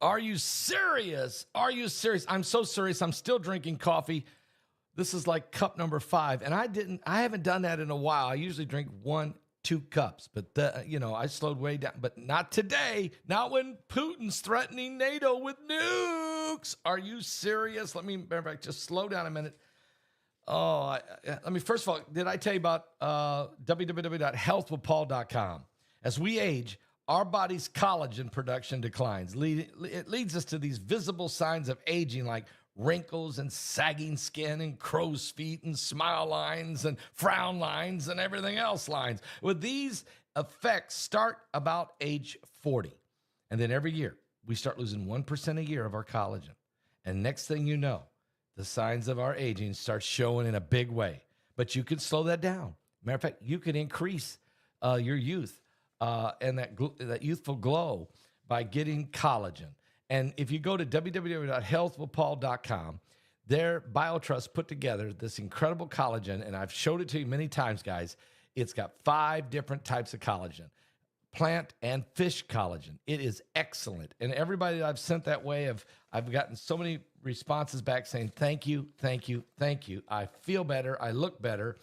Are you serious? Are you serious? I'm so serious. I'm still drinking coffee. This is like cup number 5. And I haven't done that in a while. I usually drink 1-2 cups, but I slowed way down, but not today. Not when Putin's threatening NATO with nukes. Are you serious? Let me, matter of fact, just slow down a minute. First of all, did I tell you about www.healthwithpaul.com? As we age, our body's collagen production declines. It leads us to these visible signs of aging like wrinkles and sagging skin and crow's feet and smile lines and frown lines and everything else lines. With these effects start about age 40. And then every year, we start losing 1% a year of our collagen. And next thing you know, the signs of our aging start showing in a big way. But you can slow that down. Matter of fact, you can increase your youth and that youthful glow by getting collagen. And if you go to www.healthwithpaul.com, their BioTrust put together this incredible collagen, and I've showed it to you many times, guys. It's got 5 different types of collagen, plant and fish collagen. It is excellent. And everybody that I've sent that way, I've gotten so many responses back saying, thank you, thank you, thank you. I feel better, I look better,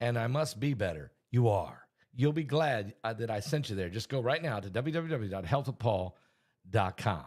and I must be better. You are. You'll be glad that I sent you there. Just go right now to www.healthwithpaul.com.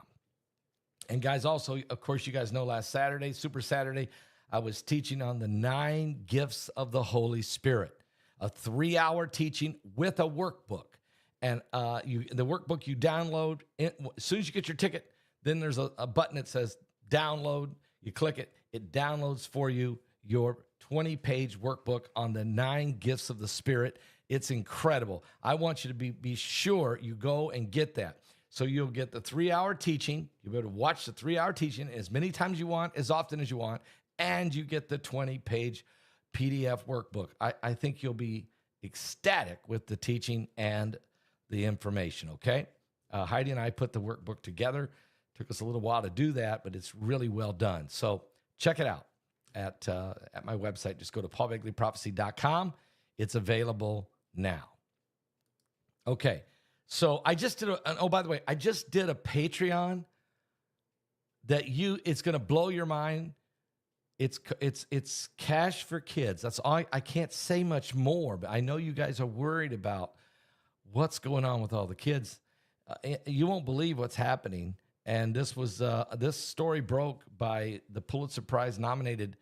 And guys, also, of course, you guys know last Saturday, Super Saturday, I was teaching on the 9 gifts of the Holy Spirit, a 3-hour teaching with a workbook. And the workbook you download, as soon as you get your ticket, then there's a button that says download. You click it. It downloads for you your 20-page workbook on the 9 gifts of the Spirit. It's incredible. I want you to be sure you go and get that. So you'll get the 3-hour teaching. You'll be able to watch the 3-hour teaching as many times as you want, as often as you want, and you get the 20-page PDF workbook. I think you'll be ecstatic with the teaching and the information, okay? Heidi and I put the workbook together. Took us a little while to do that, but it's really well done. So check it out at my website. Just go to paulbegleyprophecy.com. It's available now. Okay. So I just did by the way, I just did a Patreon that it's going to blow your mind. It's cash for kids. That's all. I can't say much more, but I know you guys are worried about what's going on with all the kids. You won't believe what's happening. And this story broke by the Pulitzer Prize nominated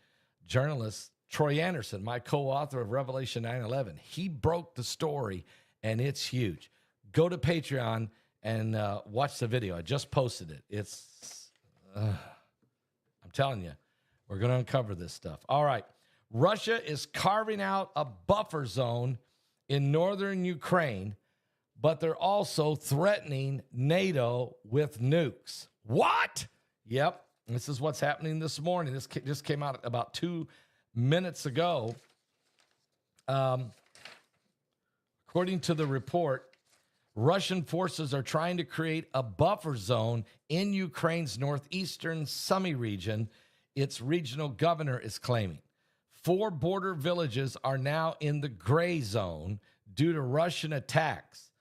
journalist Troy Anderson, my co-author of Revelation 9/11. He broke the story, and it's huge. Go to Patreon and watch the video. I just posted it. I'm telling you, we're going to uncover this stuff. All right. Russia is carving out a buffer zone in northern Ukraine, but they're also threatening NATO with nukes. What? Yep. This is what's happening this morning. This just came out about 2 minutes ago. According to the report, Russian forces are trying to create a buffer zone in Ukraine's northeastern Sumy region, its regional governor is claiming. 4 border villages are now in the gray zone due to Russian attacks,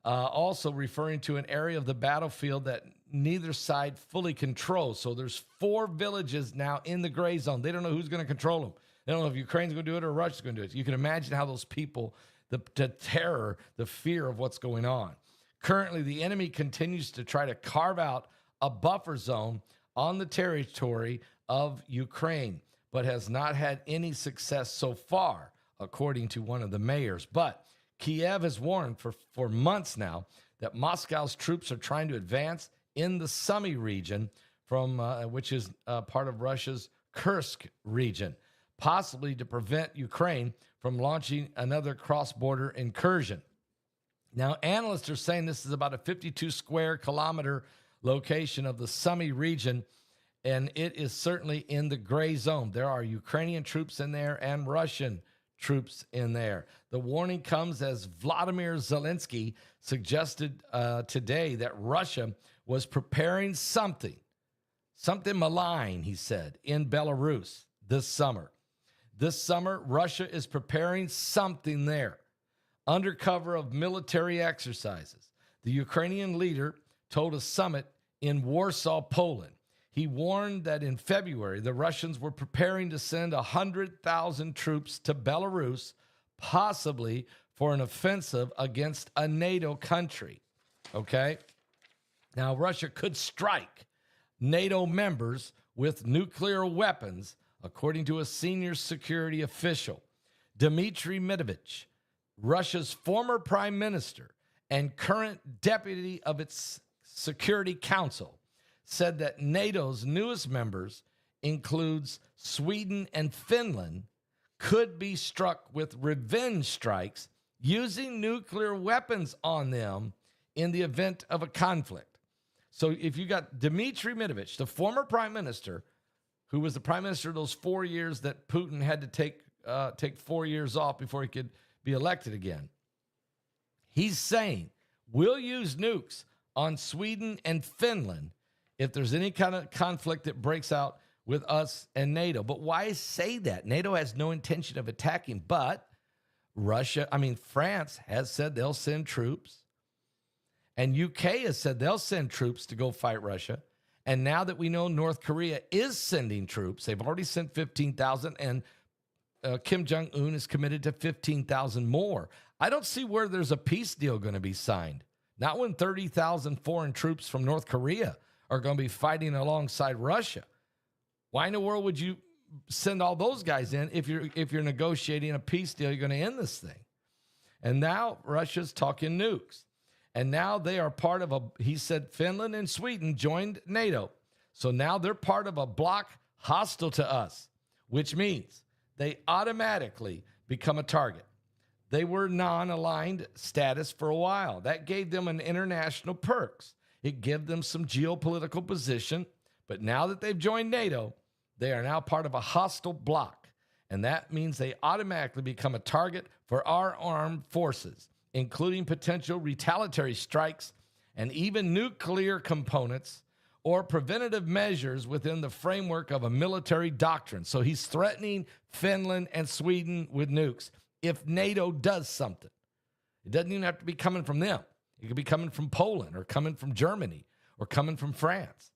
also referring to an area of the battlefield that neither side fully controls. So there's 4 villages now in the gray zone. They don't know who's going to control them. They don't know if Ukraine's going to do it or Russia's going to do it. You can imagine how those people, the terror, the fear of what's going on. Currently, the enemy continues to try to carve out a buffer zone on the territory of Ukraine, but has not had any success so far, according to one of the mayors. But Kiev has warned for months now that Moscow's troops are trying to advance in the Sumy region, which is part of Russia's Kursk region, possibly to prevent Ukraine from launching another cross-border incursion. Now, analysts are saying this is about a 52 square kilometer location of the Sumy region, and it is certainly in the gray zone. There are Ukrainian troops in there and Russian troops in there. The warning comes as Vladimir Zelensky suggested today that Russia was preparing something malign, he said, in Belarus this summer. This summer, Russia is preparing something there under cover of military exercises. The Ukrainian leader told a summit in Warsaw, Poland. He warned that in February, the Russians were preparing to send 100,000 troops to Belarus, possibly for an offensive against a NATO country. Okay? Now, Russia could strike NATO members with nuclear weapons, according to a senior security official. Dmitry Medvedev, Russia's former prime minister and current deputy of its Security Council, said that NATO's newest members includes Sweden and Finland could be struck with revenge strikes using nuclear weapons on them in the event of a conflict. So if you got Dmitry Medvedev, the former prime minister, who was the prime minister those 4 years that Putin had to take 4 years off before he could be elected again, he's saying we'll use nukes on Sweden and Finland if there's any kind of conflict that breaks out with us and NATO. But why say that? NATO has no intention of attacking, but France has said they'll send troops, and UK has said they'll send troops to go fight Russia. And now that we know North Korea is sending troops, they've already sent 15,000, and Kim Jong-un is committed to 15,000 more. I don't see where there's a peace deal going to be signed. Not when 30,000 foreign troops from North Korea are going to be fighting alongside Russia. Why in the world would you send all those guys in if you're negotiating a peace deal? You're going to end this thing. And now Russia's talking nukes. And now they are part of he said Finland and Sweden joined NATO. So now they're part of a bloc hostile to us, which means they automatically become a target. They were non-aligned status for a while. That gave them an international perks. It gave them some geopolitical position. But now that they've joined NATO, they are now part of a hostile bloc. And that means they automatically become a target for our armed forces, including potential retaliatory strikes and even nuclear components or preventative measures within the framework of a military doctrine. So he's threatening Finland and Sweden with nukes if NATO does something. It doesn't even have to be coming from them. It could be coming from Poland or coming from Germany or coming from France.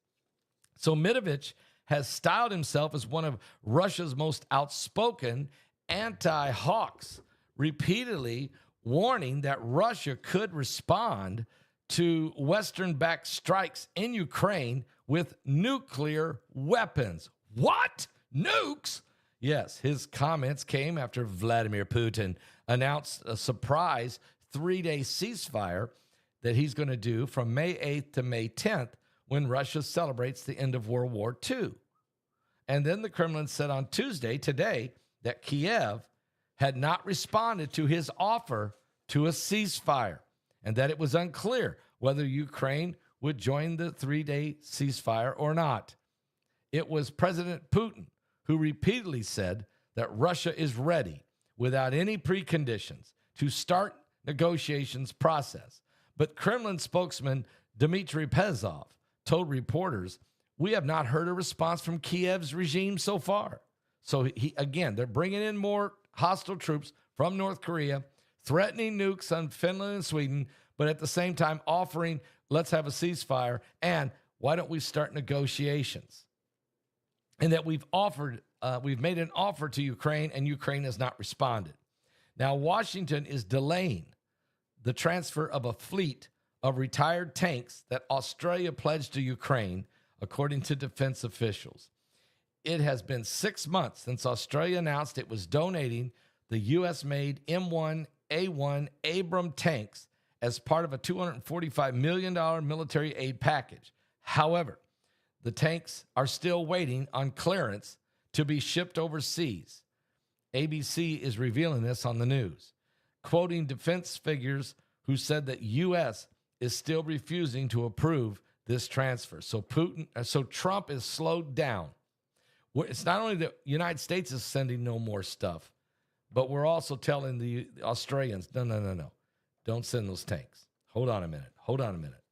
So Medvedev has styled himself as one of Russia's most outspoken anti-hawks, repeatedly warning that Russia could respond to Western-backed strikes in Ukraine with nuclear weapons. What? Nukes? Yes, his comments came after Vladimir Putin announced a surprise 3-day ceasefire that he's going to do from May 8th to May 10th when Russia celebrates the end of World War II. And then the Kremlin said on Tuesday, today, that Kiev had not responded to his offer to a ceasefire and that it was unclear whether Ukraine would join the 3-day ceasefire or not. It was President Putin who repeatedly said that Russia is ready without any preconditions to start negotiations process. But Kremlin spokesman Dmitry Peskov told reporters, "We have not heard a response from Kiev's regime so far." So they're bringing in more hostile troops from North Korea, threatening nukes on Finland and Sweden, but at the same time offering, let's have a ceasefire, and why don't we start negotiations? And that we've made an offer to Ukraine, and Ukraine has not responded. Now, Washington is delaying the transfer of a fleet of retired tanks that Australia pledged to Ukraine, according to defense officials. It has been 6 months since Australia announced it was donating the U.S.-made M1A1 Abram tanks as part of a $245 million military aid package. However, the tanks are still waiting on clearance to be shipped overseas. ABC is revealing this on the news, quoting defense figures who said that U.S. is still refusing to approve this transfer. So Trump is slowed down. It's not only the United States is sending no more stuff, but we're also telling the Australians, no. Don't send those tanks. Hold on a minute.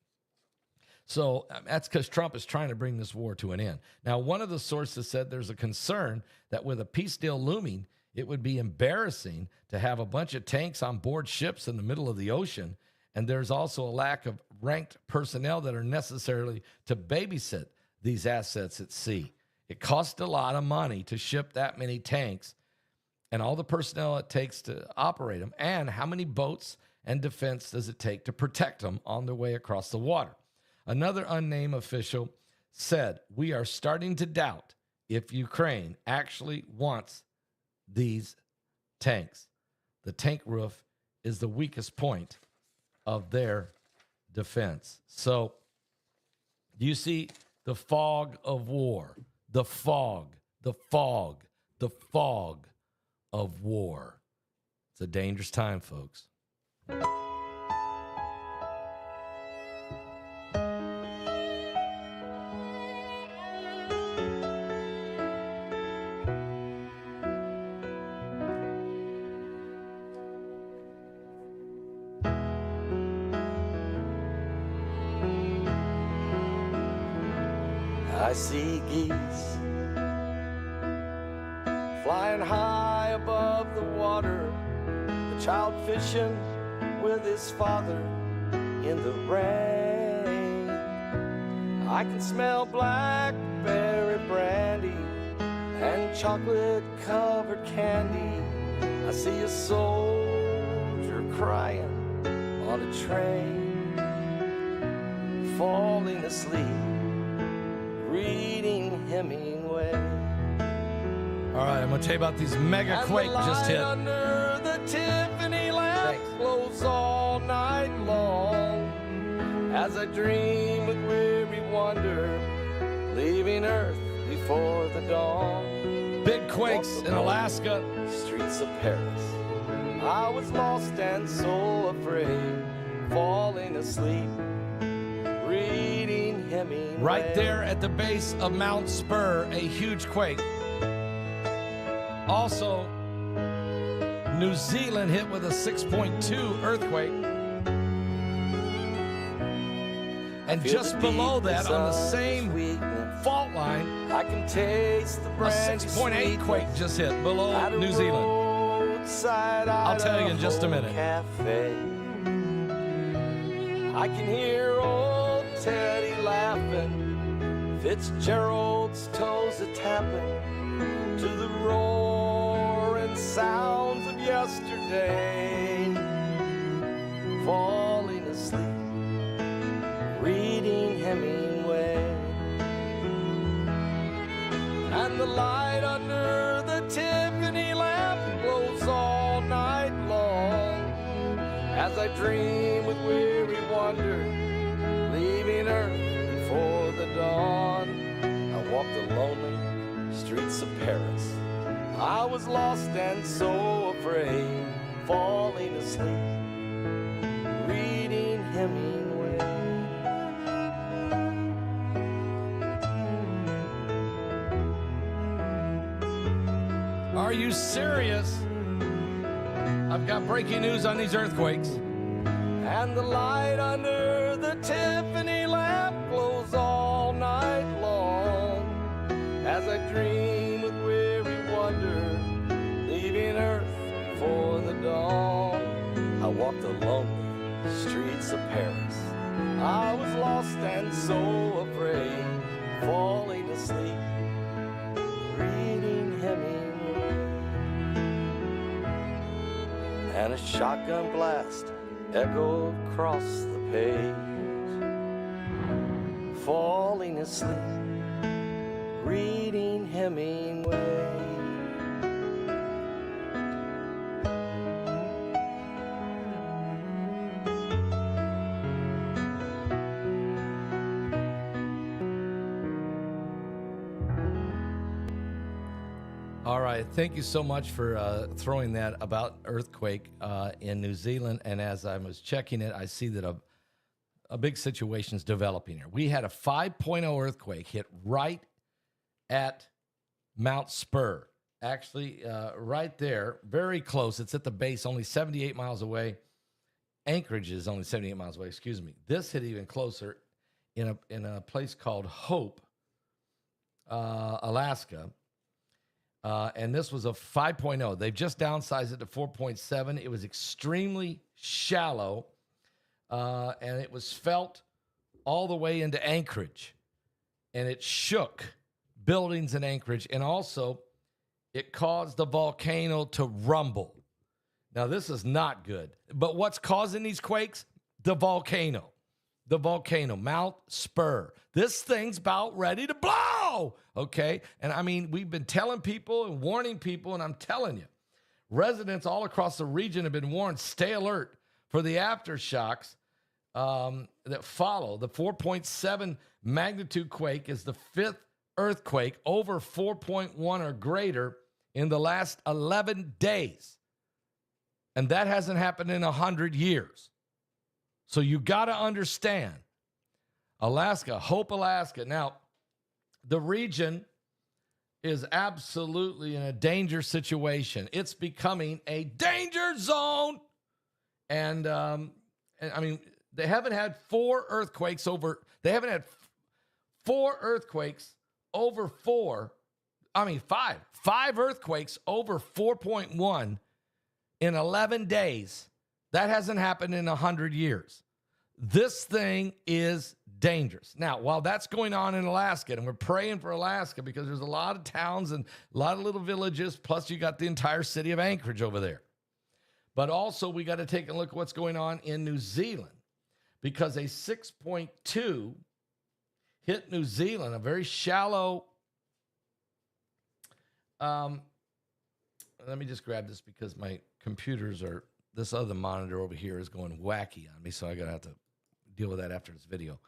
So that's because Trump is trying to bring this war to an end. Now, one of the sources said there's a concern that with a peace deal looming, it would be embarrassing to have a bunch of tanks on board ships in the middle of the ocean. And there's also a lack of ranked personnel that are necessarily to babysit these assets at sea. It costs a lot of money to ship that many tanks and all the personnel it takes to operate them, and how many boats and defense does it take to protect them on their way across the water. Another unnamed official said, "We are starting to doubt if Ukraine actually wants these tanks. The tank roof is the weakest point of their defense." So you see the fog of war, the fog of war. It's a dangerous time, folks. I see geese flying high above the water, a child fishing with his father in the rain. I can smell blackberry brandy and chocolate-covered candy. I see a soldier crying on a train, falling asleep, reading Hemingway. All right, I'm going to tell you about these mega Quake just hit. Under the Tiffany lamp glows all night long, as I dream with weary wonder, leaving Earth before the dawn. Big quakes in Alaska. Streets of Paris, I was lost and so afraid, falling asleep, reading Hemingway. Right there at the base of Mount Spur, a huge quake. Also, New Zealand hit with a 6.2 earthquake. And just below that, on the same fault line, I can taste the a 6.8 quake just hit below New Zealand. I'll tell you in just a minute. Cafe. I can hear old Teddy laughing, Fitzgerald's toes a-tapping to the roaring sounds of yesterday, falling asleep, reading Hemingway. And the light under the Tiffany lamp glows all night long, as I dream with weary wonder, leaving Earth before the dawn. I walk the lonely streets of Paris, I was lost and so afraid, falling asleep, reading Hemingway. Are you serious? I've got breaking news on these earthquakes. And the light under the Tiffany lamp glows all night long, as I dream with weary wonder, leaving Earth before the dawn. I walk the lonely streets of Paris, I was lost and so afraid, falling asleep, reading Hemingway. And a shotgun blast echoed across the page, falling asleep, reading Hemingway. All right. Thank you so much for throwing that about earthquake in New Zealand. And as I was checking it, I see that a big situation is developing here. We had a 5.0 earthquake hit right at Mount Spur. Actually, right there, very close. It's at the base, only 78 miles away. Anchorage is only 78 miles away, excuse me. This hit even closer in a place called Hope, Alaska. And this was a 5.0. They've just downsized it to 4.7. It was extremely shallow. and it was felt all the way into Anchorage, and it shook buildings in Anchorage, and also it caused the volcano to rumble. Now, this is not good, but what's causing these quakes? The volcano, Mount Spur. This thing's about ready to blow, okay? And I mean, we've been telling people and warning people, and I'm telling you, residents all across the region have been warned, stay alert for the aftershocks that follow. The 4.7 magnitude quake is the fifth earthquake over 4.1 or greater in the last 11 days. And that hasn't happened in 100 years. So you got to understand, Alaska, Hope, Alaska. Now, the region is absolutely in a danger situation. It's becoming a danger zone. And I mean, they haven't had four earthquakes over 5 earthquakes over 4.1 in 11 days. That hasn't happened in 100 years. This thing is dangerous. Now, while that's going on in Alaska, and we're praying for Alaska because there's a lot of towns and a lot of little villages, plus you got the entire city of Anchorage over there. But also we got to take a look at what's going on in New Zealand, because a 6.2 hit New Zealand, a very shallow. Let me just grab this because my computers are, this other monitor over here is going wacky on me, so I gotta have to deal with that after this video.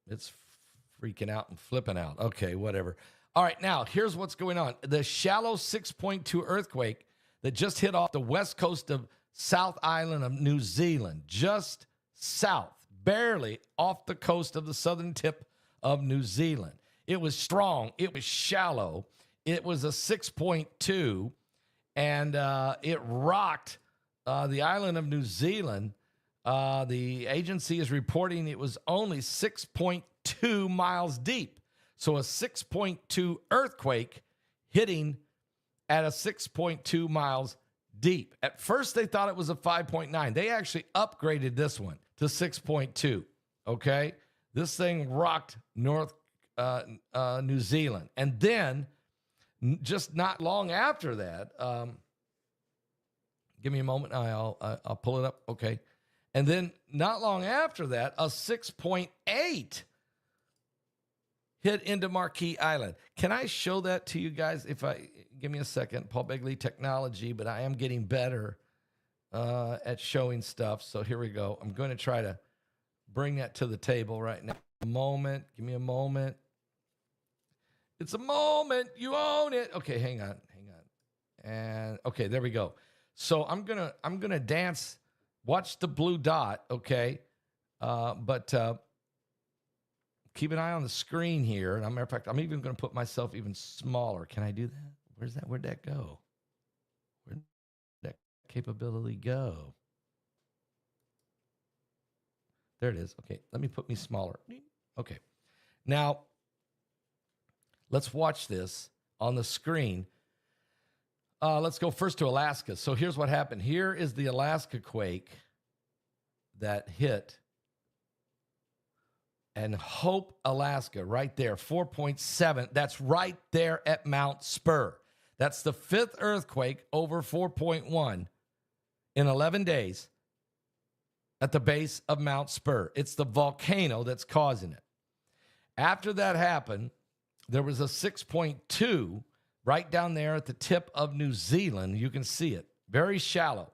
It's freaking out and flipping out. Okay, whatever. All right, now here's what's going on. The shallow 6.2 earthquake that just hit off the west coast of South Island of New Zealand, just south, barely off the coast of the southern tip of New Zealand. It was strong. It was shallow. It was a 6.2, and it rocked the island of New Zealand. The agency is reporting it was only 6.2 miles deep. So a 6.2 earthquake hitting at a 6.2 miles deep. At first, they thought it was a 5.9. They actually upgraded this one to 6.2, okay? This thing rocked North New Zealand. And then, just not long after that, give me a moment. I'll pull it up. Okay. And then not long after that, a 6.8 hit into Marquis Island. Can I show that to you guys? Give me a second, Paul Begley technology, but I am getting better at showing stuff. So here we go. I'm going to try to bring that to the table right now. A moment. Give me a moment. It's a moment. You own it. Okay, hang on. And okay, there we go. So I'm gonna dance. Watch the blue dot, okay? But keep an eye on the screen here. And matter of fact, I'm even gonna put myself even smaller. Can I do that? Where'd that go? Where'd that capability go? There it is. Okay, let me put me smaller. Okay. Now, let's watch this on the screen. Let's go first to Alaska. So here's what happened. Here is the Alaska quake that hit. And Hope, Alaska, right there, 4.7. That's right there at Mount Spur. That's the fifth earthquake over 4.1 in 11 days at the base of Mount Spur. It's the volcano that's causing it. After that happened, there was a 6.2 right down there at the tip of New Zealand. You can see it. Very shallow.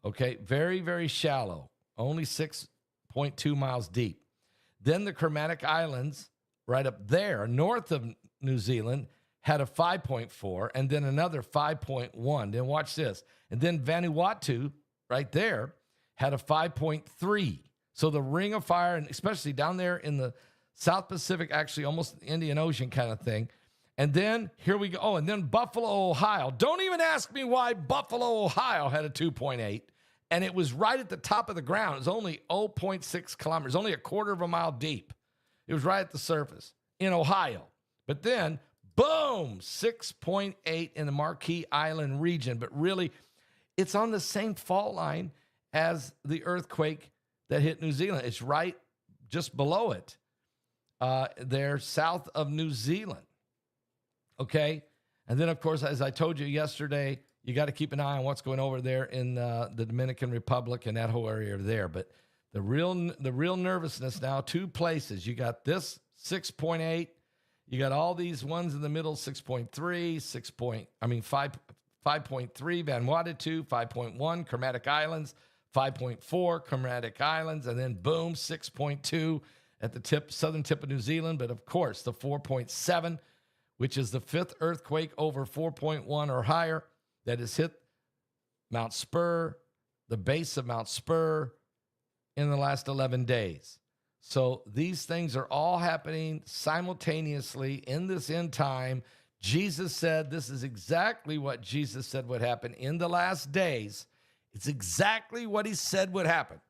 Okay, very, very shallow. Only 6.2 miles deep. Then the Kermadec Islands, right up there, north of New Zealand, had a 5.4, and then another 5.1. Then watch this. And then Vanuatu, right there, had a 5.3. So the Ring of Fire, and especially down there in the South Pacific, actually almost the Indian Ocean kind of thing. And then here we go. Oh, and then Buffalo, Ohio. Don't even ask me why Buffalo, Ohio had a 2.8. And it was right at the top of the ground. It was only 0.6 kilometers, only a quarter of a mile deep. It was right at the surface in Ohio. But then, boom, 6.8 in the Marquis Island region. But really, it's on the same fault line as the earthquake that hit New Zealand. It's right just below it. They're south of New Zealand. Okay? And then, of course, as I told you yesterday, you got to keep an eye on what's going over there in the Dominican Republic and that whole area there. But the real nervousness now, two places. You got this 6.8. You got all these ones in the middle, 6.3, 5.3, Vanuatu, 5.1, Kermadec Islands, 5.4, Kermadec Islands, and then boom, 6.2 at the southern tip of New Zealand. But of course, the 4.7, which is the fifth earthquake over 4.1 or higher that has hit Mount Spur, the base of Mount Spur, in the last 11 days. So these things are all happening simultaneously in this end time. Jesus said this is exactly what Jesus said would happen in the last days. It's exactly what he said would happen.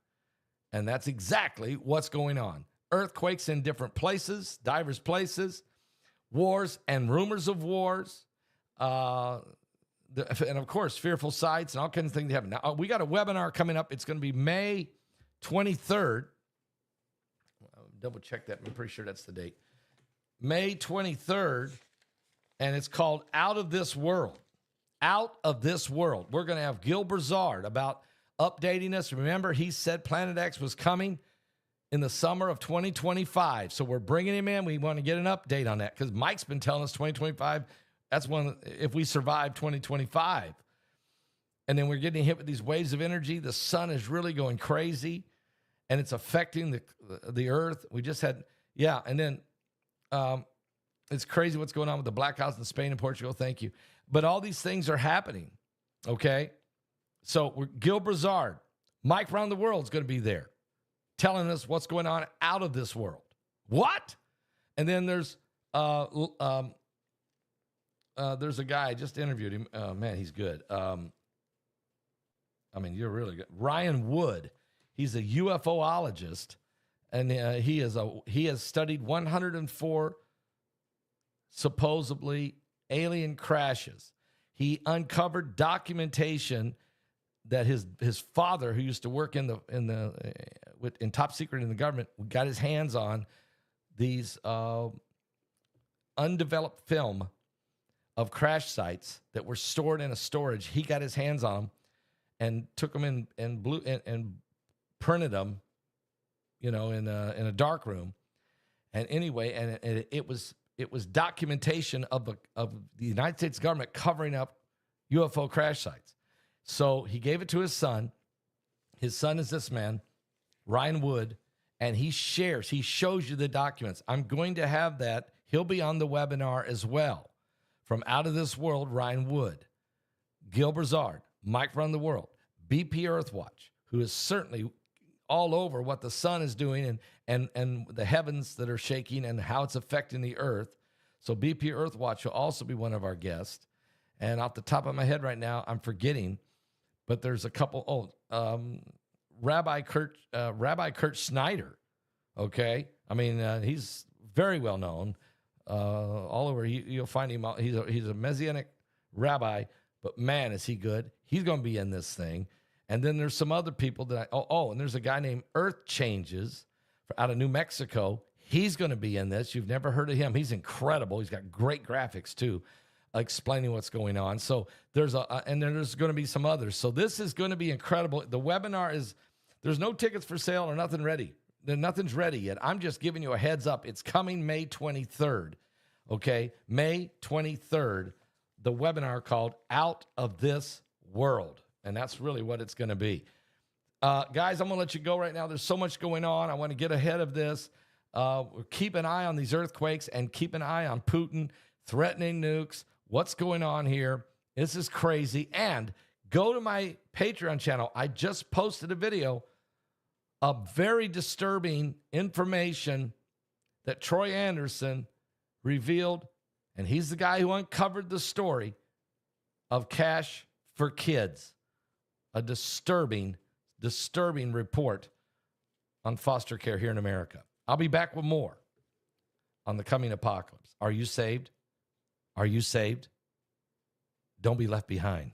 And that's exactly what's going on. Earthquakes in different places, diverse places, wars and rumors of wars, and of course, fearful sights and all kinds of things happen. Now, we got a webinar coming up. It's going to be May 23rd. I'll double check that. I'm pretty sure that's the date. May 23rd, and it's called Out of This World. Out of This World. We're going to have Gil Brazard about updating us. Remember, he said Planet X was coming in the summer of 2025. So we're bringing him in. We want to get an update on that because Mike's been telling us 2025. That's one, if we survive 2025. And then we're getting hit with these waves of energy. The sun is really going crazy, and it's affecting the earth. We just had, and then it's crazy what's going on with the blackouts in Spain and Portugal. Thank you. But all these things are happening, okay? So Gil Brazard, Mike Around the World is going to be there telling us what's going on out of this world. What? And then there's a guy, I just interviewed him. Man, he's good. You're really good. Ryan Wood. He's a UFOologist, and he has studied 104 supposedly alien crashes. He uncovered documentation that his father, who used to work in top secret in the government, got his hands on these undeveloped film of crash sites that were stored in a storage. He got his hands on them and took them in and printed them, in a dark room. And anyway, and it was documentation of the United States government covering up UFO crash sites. So he gave it to his son. His son is this man, Ryan Wood, and he shows you the documents. I'm going to have that. He'll be on the webinar as well. From Out of This World, Ryan Wood, Gil Brazard, Mike Run the World, BP Earthwatch, who is certainly all over what the sun is doing and the heavens that are shaking and how it's affecting the earth. So BP Earthwatch will also be one of our guests. And off the top of my head right now, I'm forgetting, but there's a couple. Rabbi Kurt Snyder. Okay, he's very well known. All over, you'll find him. He's a Messianic rabbi, but man, is he good. He's going to be in this thing. And then there's some other people that and there's a guy named Earth Changes out of New Mexico. He's going to be in this. You've never heard of him. He's incredible. He's got great graphics too, explaining what's going on. So there's going to be some others. So this is going to be incredible. The webinar there's no tickets for sale or nothing ready. Nothing's ready yet. I'm just giving you a heads up. It's coming May 23rd. Okay, May 23rd, the webinar called Out of This World. And that's really what it's going to be. Guys, I'm going to let you go right now. There's so much going on. I want to get ahead of this. Keep an eye on these earthquakes and keep an eye on Putin threatening nukes. What's going on here? This is crazy. And go to my Patreon channel. I just posted a video of very disturbing information that Troy Anderson revealed, and he's the guy who uncovered the story of Cash for Kids, a disturbing report on foster care here in America. I'll be back with more on the coming apocalypse. Are you saved? Are you saved? Don't be left behind.